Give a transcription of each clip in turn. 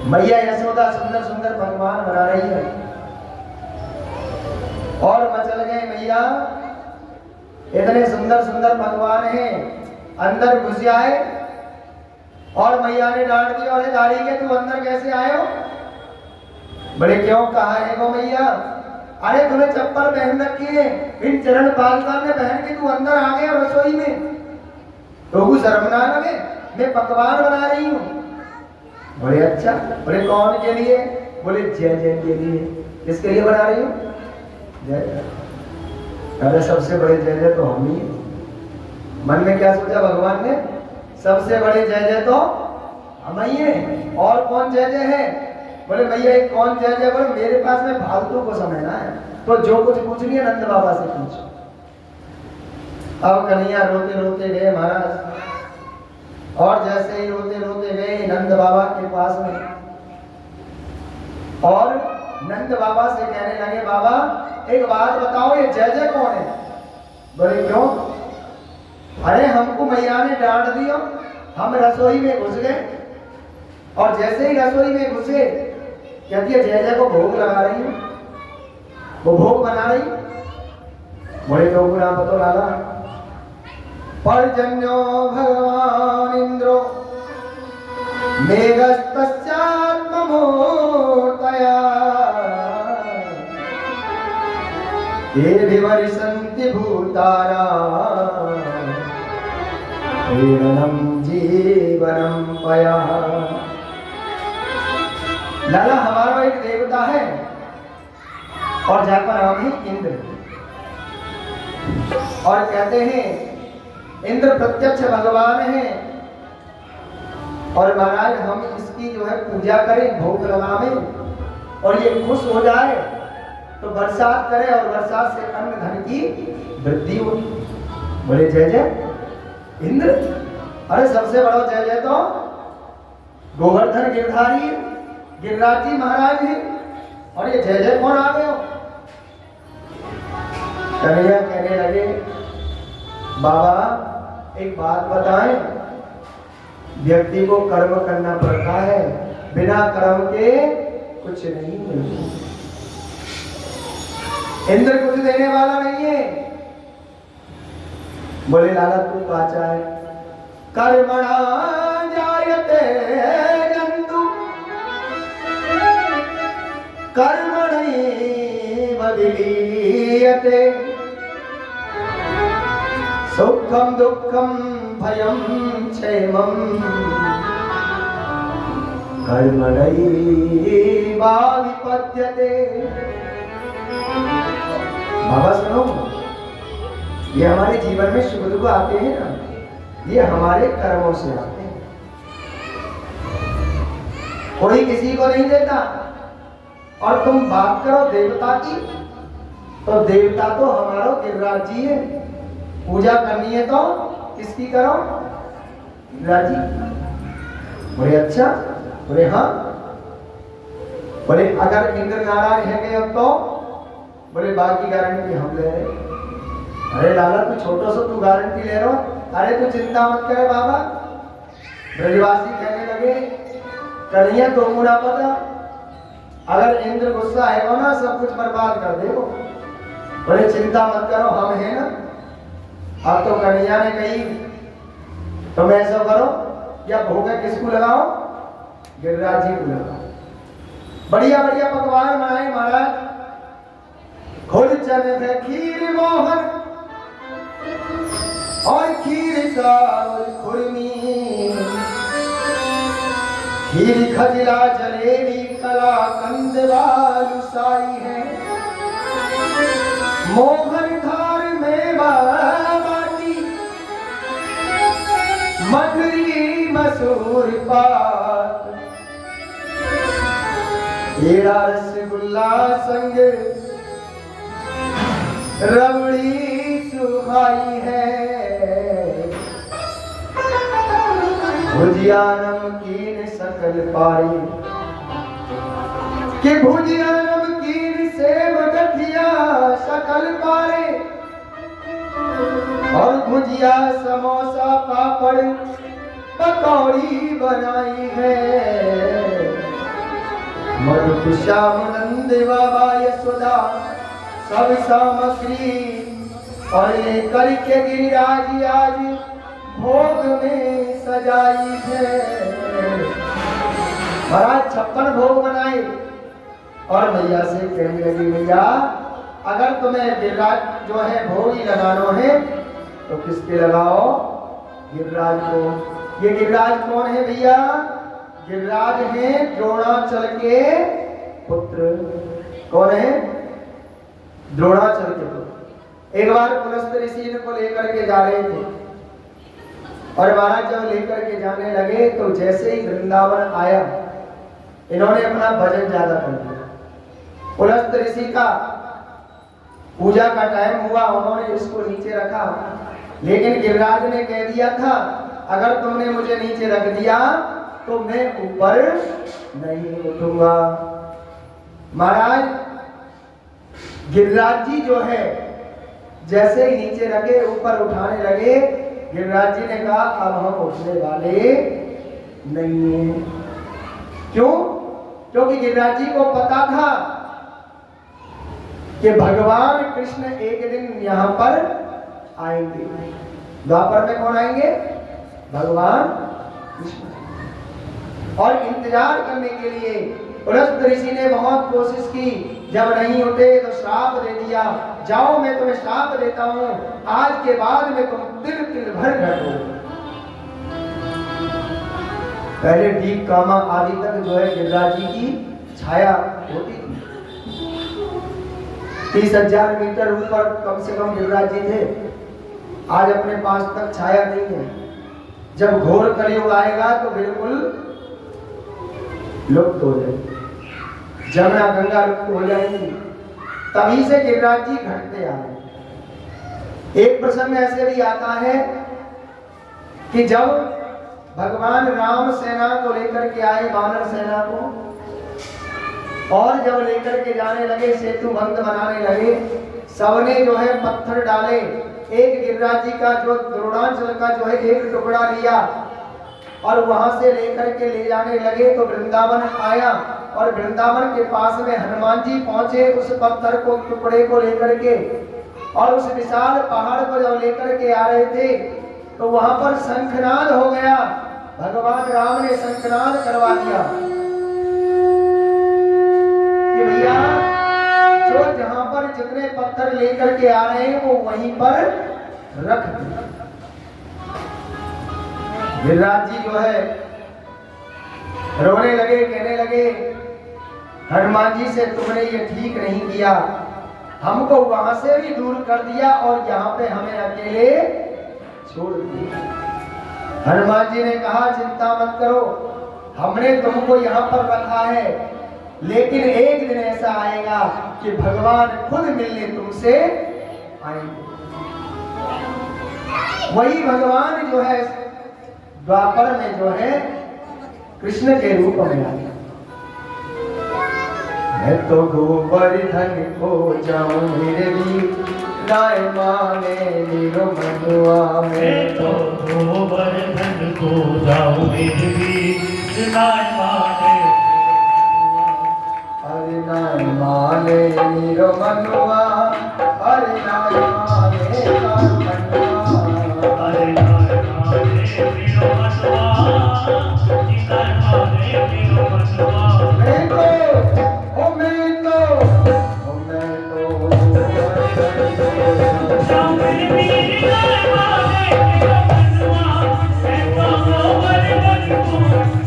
मैया यशोदा सुंदर सुंदर पकवान बना रही है और मचल गए मैया, इतने सुंदर सुंदर पकवान हैं, अंदर घुस जाए। और मैया ने डांट दिया, अरे दाढ़ी के तू अंदर कैसे आए हो? बड़े क्यों कहा है वो मैया? अरे तूने चप्पल पहन रखी है, इन चरण पादुका में पहन के तू अंदर आ गया रसोई में, तो शर्म ना लगे? मैं पकवान बना रही हूँ। बोले अच्छा, बोले कौन के लिए? बोले जय जय के लिए। किसके लिए बना रही हूँ? जय जय। अरे सबसे बड़े जय जय तो हम ही हैं। मन में क्या सोचा भगवान ने? सबसे बड़े जय जय तो हम ही हैं। और कौन जय जय है? बोले भैया एक कौन जय जय? बोले मेरे पास में फालतू को समझना है तो जो कुछ पूछनी है नंद बाबा से पूछो। अब कन्हैया रोते रोते गए महाराज, और जैसे ही रोते रोते गए नंद बाबा के पास में, और नंद बाबा से कहने लगे बाबा एक बात बताओ, ये जय जय कौन है? बोले क्यों? अरे हमको मैया ने डांट दिया, हम रसोई में घुस गए और जैसे ही रसोई में घुसे कहती है जय जय को भोग लगा रही हूँ, वो भोग बना रही। बोले लोग नाम बतो लाला। पर्जन्यो भगवान इंद्रो मेघस्तस्यात्ममूर्तया ये विवर्षन्ति भूतानां प्रेरणं जीवनं पया। लाला हमारा एक देवता है और जाकर नाम है इंद्र, और कहते हैं इंद्र प्रत्यक्ष भगवान है, और महाराज हम इसकी जो है पूजा करें, भोग लगावें और ये खुश हो जाए तो बरसात करे और बरसात से अन्न धन की वृद्धि हो। बोले जय जय इंद्र। अरे सबसे बड़ा जय जय तो गोवर्धन गिरधारी गिरिराज जी महाराज है, और ये जय जय कौन आ गए हो? कन्हैया कहने लगे बाबा एक बात बताएं, व्यक्ति को कर्म करना पड़ता है, बिना कर्म के कुछ नहीं मिलता। इंद्र कुछ देने वाला नहीं है। बोले लाला तू क्या चाहे? कर्मणा जायते जन्तु कर्मणैव विलीयते सुखम दुखम भयम क्षेमम कर्मणैवा विपद्यते। बाबा सुनो, ये हमारे जीवन में सुख दुख आते हैं ना, ये हमारे कर्मों से आते हैं। कोई किसी को नहीं देता। और तुम बात करो देवता की, तो देवता तो हमारा गिरिराज जी है। पूजा करनी है तो किसकी करो? गिरिराज जी। बोले अच्छा? बोले हाँ। बोले अगर इंद्र नारायण है गए तो? बोले बाकी गारंटी हम ले रहे। अरे लाला तू छोटो सो तू गारंटी ले रहा। अरे तू चिंता मत करे बाबा। ब्रजवासी कहने लगे कन्हैया तो मुना पता, अगर इंद्र गुस्सा है ना सब कुछ बर्बाद कर देगो। बोले चिंता मत करो हम है ना। अब तो कन्हैया ने कही तुम ऐसा करो, या भोग किसको लगाओ? गिरिराज जी को लगाओ। बढ़िया बढ़िया पकवान बनाए महाराज। खुद चने खीर मोहन और खीर चावल खुरमी, खीर खजला जलेबी कलाकंद बालूशाही है, मोहन थार में बाटी, मधुरी मसूर पाक, पेड़ा रसगुल्ला संग रबड़ी सुहाई है, भुजिया नमकीन सकल पारी, कि भुजिया नमकीन से मगठिया सकल पारे, और भुजिया समोसा पापड़ पकौड़ी बनाई है, श्याम नंद बाबा यशोदा सब सामग्री और लेकर के गिरिराज आज भोग में सजाई है। महाराज 56 भोग बनाए और मैया से कहने लगी, मैया अगर तुम्हें गिरिराज जो है भोग ही लगाना है तो किसके लगाओ? गिरिराज को। ये गिरिराज कौन है भैया? गिरिराज है द्रोणाचल के पुत्र। कौन है? द्रोणाचल के पुत्र। एक बार पुलस्त ऋषि इनको लेकर के जा रहे थे और महाराज जब लेकर के जाने लगे तो जैसे ही वृंदावन आया इन्होंने अपना भजन ज्यादा कर दिया। पुलस्त ऋषि का पूजा का टाइम हुआ, उन्होंने इसको नीचे रखा, लेकिन गिरिराज ने कह दिया था अगर तुमने मुझे नीचे रख दिया तो मैं ऊपर नहीं उठूंगा। महाराज गिरिराज जी जो है जैसे ही नीचे रखे ऊपर उठाने लगे, गिरिराज जी ने कहा अब हम उठने वाले नहीं हैं। क्यों? क्योंकि गिरिराज जी को पता था कि भगवान कृष्ण एक दिन यहाँ पर आएंगे। द्वापर में कौन आएंगे? भगवान कृष्ण। और इंतजार करने के लिए पुलस्त ऋषि ने बहुत कोशिश की, जब नहीं उठे तो श्राप दे दिया, जाओ मैं तुम्हें श्राप देता हूं, आज के बाद में तुम तिल भर घटो। पहले डीप कामा आदि तक जो है गिरिराज जी की छाया होती थी। 30,000 मीटर ऊपर कम से कम गिरिराज जी थे। आज अपने पास तक छाया नहीं है। जब घोर कलयुग आएगा तो बिल्कुल लुप्त हो जाएगी, जमुना गंगा लुप्त हो जाएंगी। तभी से गिरिराज जी घटते आ रहे। एक प्रसंग ऐसे भी आता है कि जब भगवान राम सेना को लेकर के आए, वानर सेना को, और जब लेकर के जाने लगे, सेतु बंद बनाने लगे, सबने जो है पत्थर डाले। एक गिरिराज जी का जो द्रोणाचल का जो है एक टुकड़ा लिया और वहां से लेकर के ले जाने लगे तो वृंदावन आया और वृंदावन के पास में हनुमान जी पहुंचे उस पत्थर को, टुकड़े को लेकर के, और उस विशाल पहाड़ को जब लेकर के आ रहे थे तो वहां पर शंखनाद हो गया। भगवान राम ने शंखनाद करवा दिया कि भैया जो जहां पर जितने पत्थर लेकर के आ रहे हैं वो वहीं पर रख दो। गिरिराज जी जो है रोने लगे, कहने लगे हनुमान जी से तुमने ये ठीक नहीं किया, हमको वहां से भी दूर कर दिया और यहाँ पे हमें अकेले छोड़ दिया। हनुमान जी ने कहा चिंता मत करो, हमने तुमको यहाँ पर रखा है, लेकिन एक दिन ऐसा आएगा कि भगवान खुद मिलने तुमसे आएंगे। वही भगवान जो है द्वापर में जो है कृष्ण के रूप में आया। मैं तो गोवर्धन को जाऊं मेरे भी राय माने नीरो मनुआ। मैं तो गोवर्धन को जाऊं मेरे भी राय माने, अरे नाय माने नीरो मनुआ, अरे नाय माने मनुआ, अरे नाय माने नीरो मनुआ, नाय माने नीरो मनुआ। मैं तो जाऊं मेरे भी राय माने नीरो मनुआ। मैं तो गोवर्धन को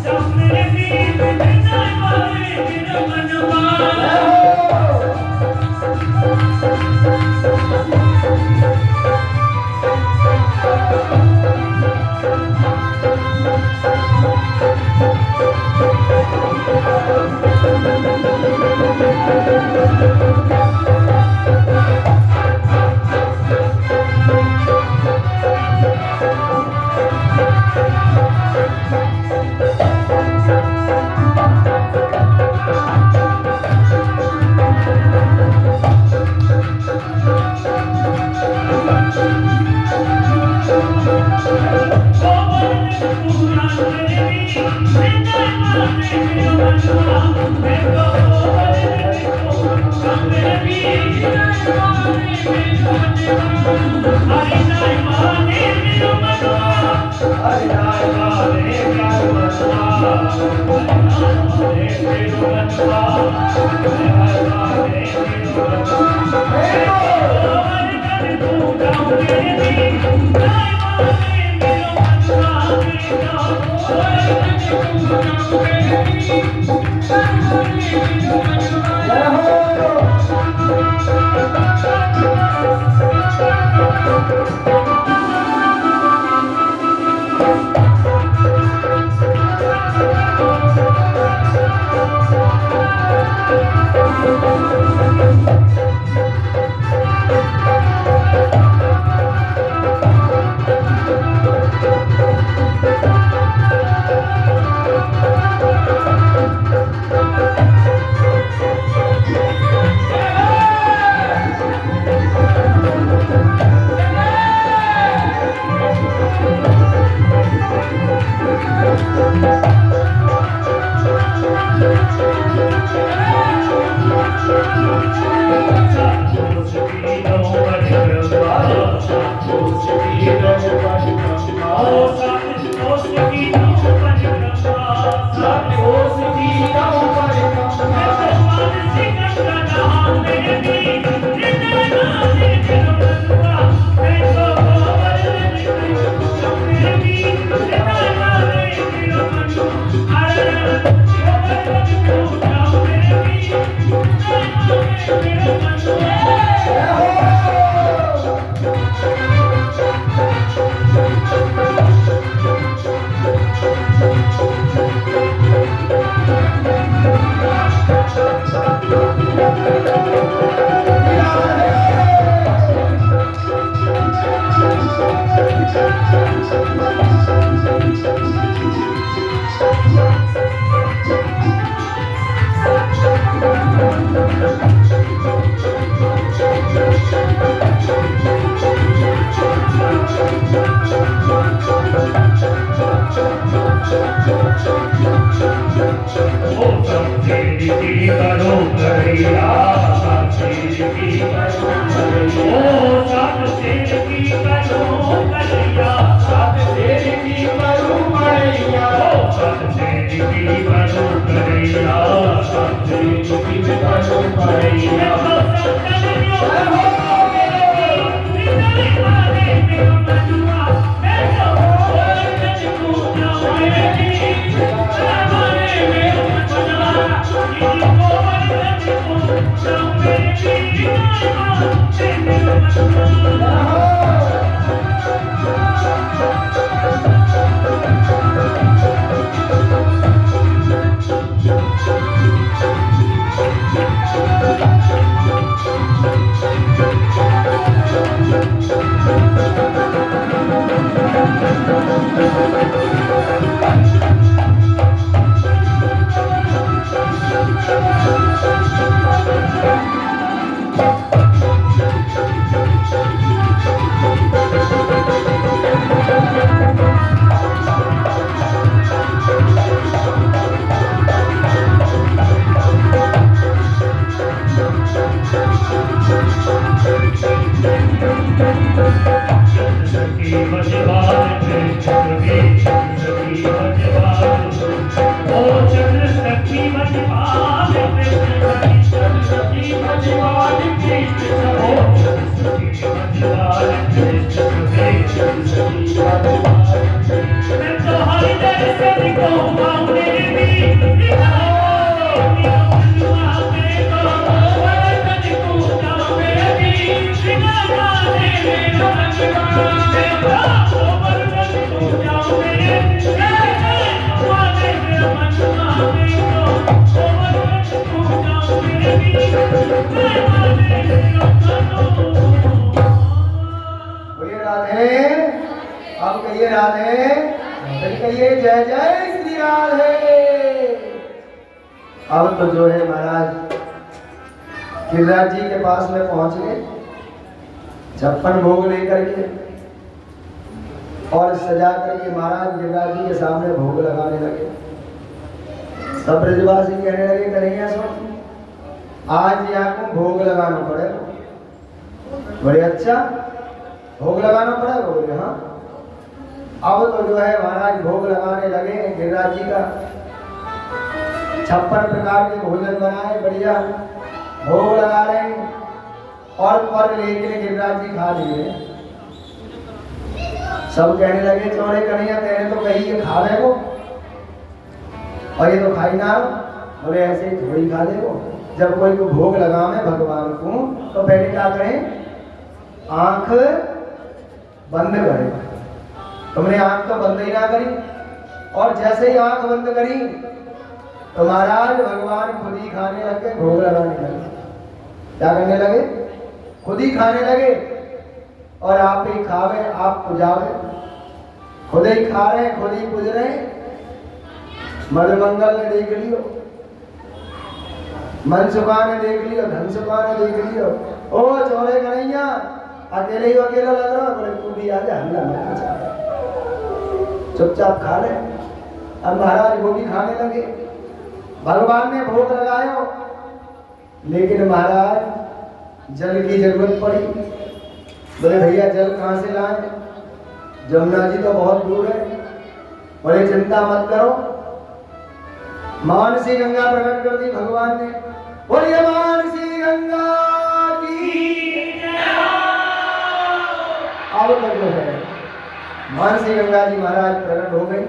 जाऊं मेरे भी जय हो। बोलिए राधे। अब कहिए राधे, फिर कहिए जय जय श्री राधे। अब तो जो है महाराज गिरिराज जी के पास में पहुंच गए, छप्पन भोग लेकर के और सजा करके महाराज गिरिराज जी के सामने भोग लगाने लगे। सब ब्रजवासी कहने लगे कन्हैया सुन, आज यहाँ को भोग लगाना पड़ेगा। बोले अच्छा, भोग लगाना पड़ेगा? बोले हाँ। अब तो जो है महाराज भोग लगाने लगे गिरिराज जी का। 56 प्रकार के भोजन बनाए, बढ़िया भोग लगा रहे हैं। और पर लेकिन गिरिराज जी खा लिए। सब कहने लगे चौड़े कन्हैया तेरे तो कही ये खा ले वो, और ये तो खाई ना। बोले ऐसे ही थोड़ी खा ले वो। जब कोई को भोग लगावे भगवान को तो पहले क्या करें, आंख बंद करें। तुमने आंख तो बंद ही ना करी, और जैसे ही आंख बंद करी तो महाराज भगवान खुद ही खाने लगे, भोग लगाने लगे। क्या करने लगे, खुद ही खाने लगे, और आप ही खावे आप पुजावे। खुद ही खा रहे खुद ही पुज रहे। मधुमंगल ने देख लियो, मनसुखा ने देख लियो, धनसुखा ने देख लियो। ओ चौड़े कन्हैया अकेले ही अकेला लग रहा है। बोले तू भी आ जा, हल्ला मत मचा, चुपचाप खा ले। अब महाराज वो भी खाने लगे। भगवान ने भोग लगायो, लेकिन महाराज जल की जरूरत पड़ी। बोले भैया जल कहाँ से लाए, जमुना जी तो बहुत दूर है। बोले चिंता मत करो, मानसी गंगा प्रकट कर दी भगवान ने। बोलिए मानसी गंगा की। अब तक जो है मानसी गंगा जी महाराज प्रकट हो गई,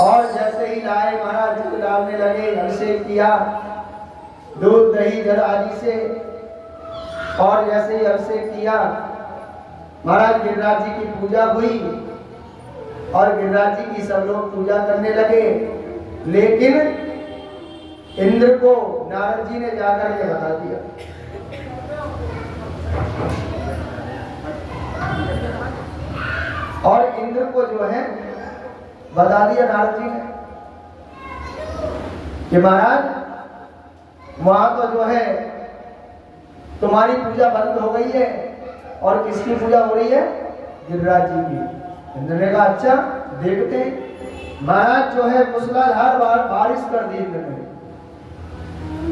और जैसे ही लाए महाराज जल डालने लगे, अभिषेक किया दूध दही जल आदि से। और जैसे ही अभिषेक किया महाराज गिरिराज जी की पूजा हुई, और गिरिराज जी की सब लोग पूजा करने लगे। लेकिन इंद्र को नारद जी ने जाकर के बता दिया। और इंद्र को जो है बता दिया नारद जी ने कि महाराज वहां तो जो है तुम्हारी पूजा बंद हो गई है, और किसकी पूजा हो रही है, गिरिराज जी की। इंद्र ने कहा अच्छा देखते। महाराज जो है मूसलाधार बारिश कर दी इंद्र ने।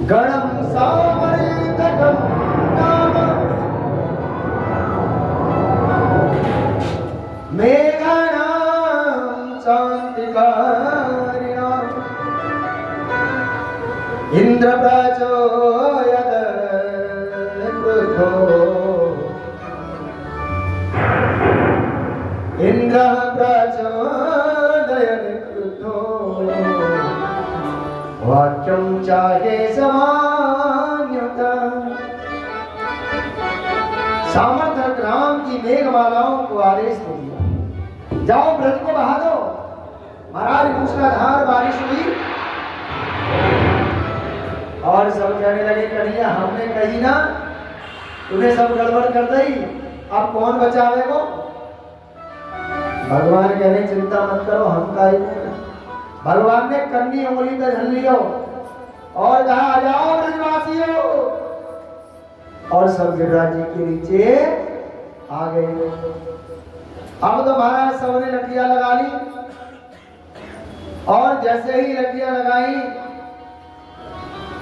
गणम सामरितकम नाम मेघनाम शांतिकारिणाम इंद्र प्रचोदयात् क्रुद्धो इंद्र प्रचोदयात् क्रुद्धो वाक्यम चाहे समान्यता। सामर्थ्य राम की मेघमालाओं को आदेश दे दिया, जाओ ब्रज को बहा दो। महाराज मूसलाधार बारिश हुई, और सब कहने लगे कन्हैया हमने कही ना, तुम्हें सब गड़बड़ कर दी, अब कौन बचावे को। भगवान कह रहे चिंता मत करो, हम का ही। भगवान ने कन्नी उंगली पे धर लियो और कहा आ जाओ ब्रजवासियों, और सब गिरिराज जी के नीचे आ गए। अब तो महाराज सबने लठियां लगा ली, और जैसे ही लठियां लगाई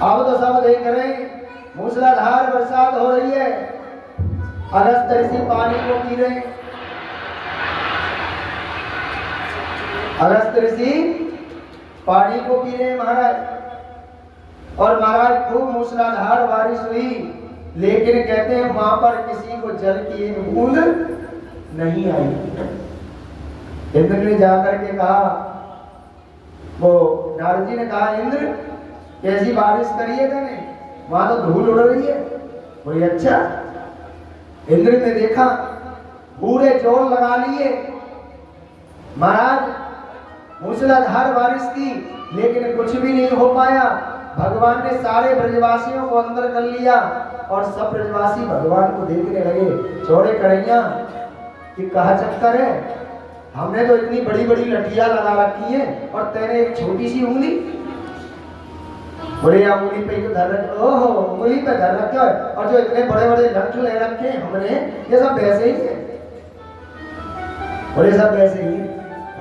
अब तो सब देख रहे मूसलाधार बरसात हो रही है। अगस्त ऋषि पानी को पी रहे, अगस्त ऋषि पानी को पी रहे महाराज। और महाराज खूब मूसलाधार बारिश हुई, लेकिन कहते हैं वहां पर किसी को जल की एक बूंद नहीं आई। इंद्र ने जाकर के कहा, वो नारद जी ने कहा इंद्र कैसी बारिश करी है तूने, वहां तो धूल उड़ रही है। बोले अच्छा। इंद्र ने देखा, पूरे जोर लगा लिए महाराज, मूसलाधार बारिश की, लेकिन कुछ भी नहीं हो पाया। भगवान ने सारे ब्रजवासियों को अंदर कर लिया, और सब ब्रजवासी भगवान को देखने लगे। चौड़े कन्हैया कि कहा चक्कर है, हमने तो इतनी बड़ी बड़ी लठियां लगा रखी है, और तेरे एक छोटी सी उंगली। बोले उंगली पे तो धर रखे, ओहो उंगली पे धर रखे, और जो इतने बड़े बड़े लठ ले रखे हमने, ये सब वैसे ही है। बोले सब वैसे ही है,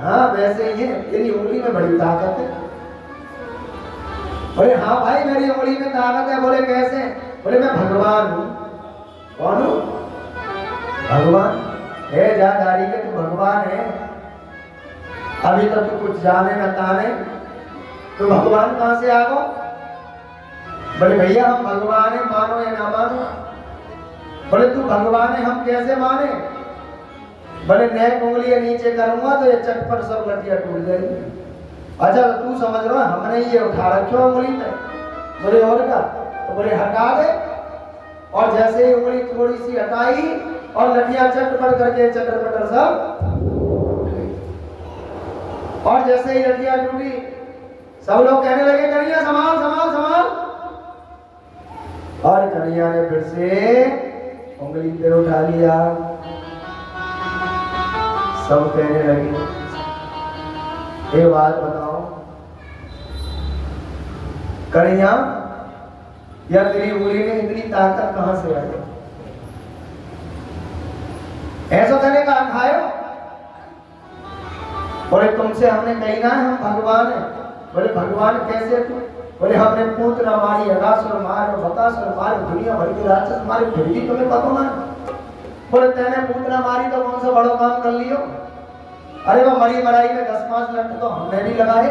हाँ वैसे ही है, तेरी उंगली में बड़ी ताकत है। बोले हाँ भाई मेरी उंगली में ताकत है। बोले कैसे। बोले मैं भगवान हूँ। कौन हूँ, भगवान है। जाधारी के तू भगवान है, अभी तो तू कुछ जाने न ताने, तो भगवान कहाँ से आ गो? बोले भैया हम भगवान है, मानो या ना मानो। बोले तू भगवान है, हम कैसे माने? बोले नेक उंगली नीचे करूंगा तो ये चटपट सब लटिया टूट जाएगी। अच्छा तो तू समझ रहा हमने ये उठा रखो उंगली पे। बोले और का? तो बोले हटा दे। और जैसे ही उंगली थोड़ी सी हटाई और लटिया चटपट करके चटर पटर सब, और जैसे ही लटिया टूटी सब लोग कहने लगे कन्हैया संभाल संभाल संभाल। और कन्हैया ने फिर से उंगली पे उठा लिया। सब कहने लगे ये बात बताओ कन्हैया, या तेरी उंगली में इतनी ताकत कहां से आई? ऐसा कहने का खायो। बोले तुमसे हमने कही ना हम भगवान है। बोले भगवान कैसे तू? बोले हमने पूतना मारी, अगासुर मारे, बकासुर मारे, दुनिया भर के राक्षस मारे, फिर भी तुम्हें पता ना। बोले तेने पूतना मारी तो कौन सा बड़ा काम कर लियो? अरे वो मरी मराई में 10-5 लट तो हमने भी लगाए।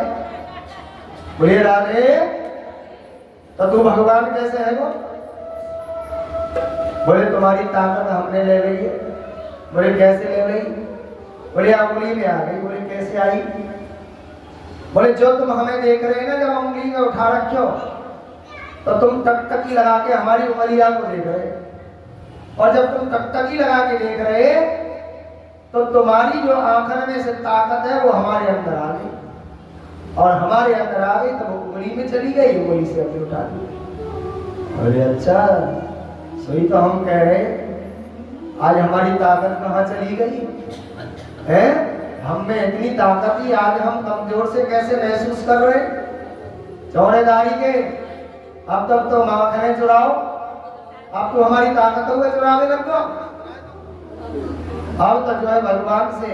बोले राधे तो तू भगवान कैसे है वो? बोले तुम्हारी ताकत हमने ले ली है। बोले कैसे ले ली? बोले उंगली में आ गई। बोले कैसे आई? बोले जो तुम हमें देख रहे हैं ना, जब उंगली में उठा रखो तो तुम टकटकी लगा के हमारी उंगलियां को देख रहे, और जब तुम टकटकी लगा के देख रहे तो तुम्हारी जो आंखन में से ताकत है वो हमारे अंदर आ गई, और हमारे अंदर आ गई तो वो उंगली में चली गई, उंगली से अपने उठा दी। बोले अच्छा सही तो हम कह रहे आज हमारी ताकत कहाँ चली गई है? हम में इतनी ताकत ही आज हम कमजोर से कैसे महसूस कर रहे? चौड़ेदारी के अब तक तो माखने चुराओ, अब तो हमारी ताकत हुए चुरावे लग गो। अब तो जो है भगवान से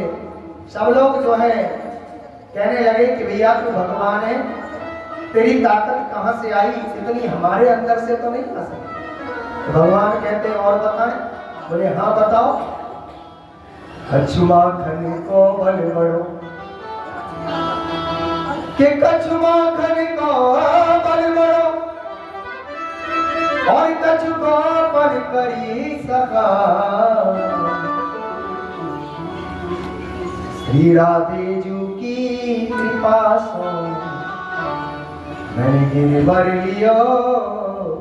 सब लोग जो है कहने लगे कि भैया तू भगवान है, तेरी ताकत कहाँ से आई? इतनी हमारे अंदर से तो नहीं आ सकती। तो भगवान कहते और बताएं? बोले हाँ बताओ। कछुआ खन को बल बड़ो, कि कछुआ खन को बल बड़ो, और कछु को पर करी सका। श्री राधे जू की कृपा सो मैंने गिरवर लियो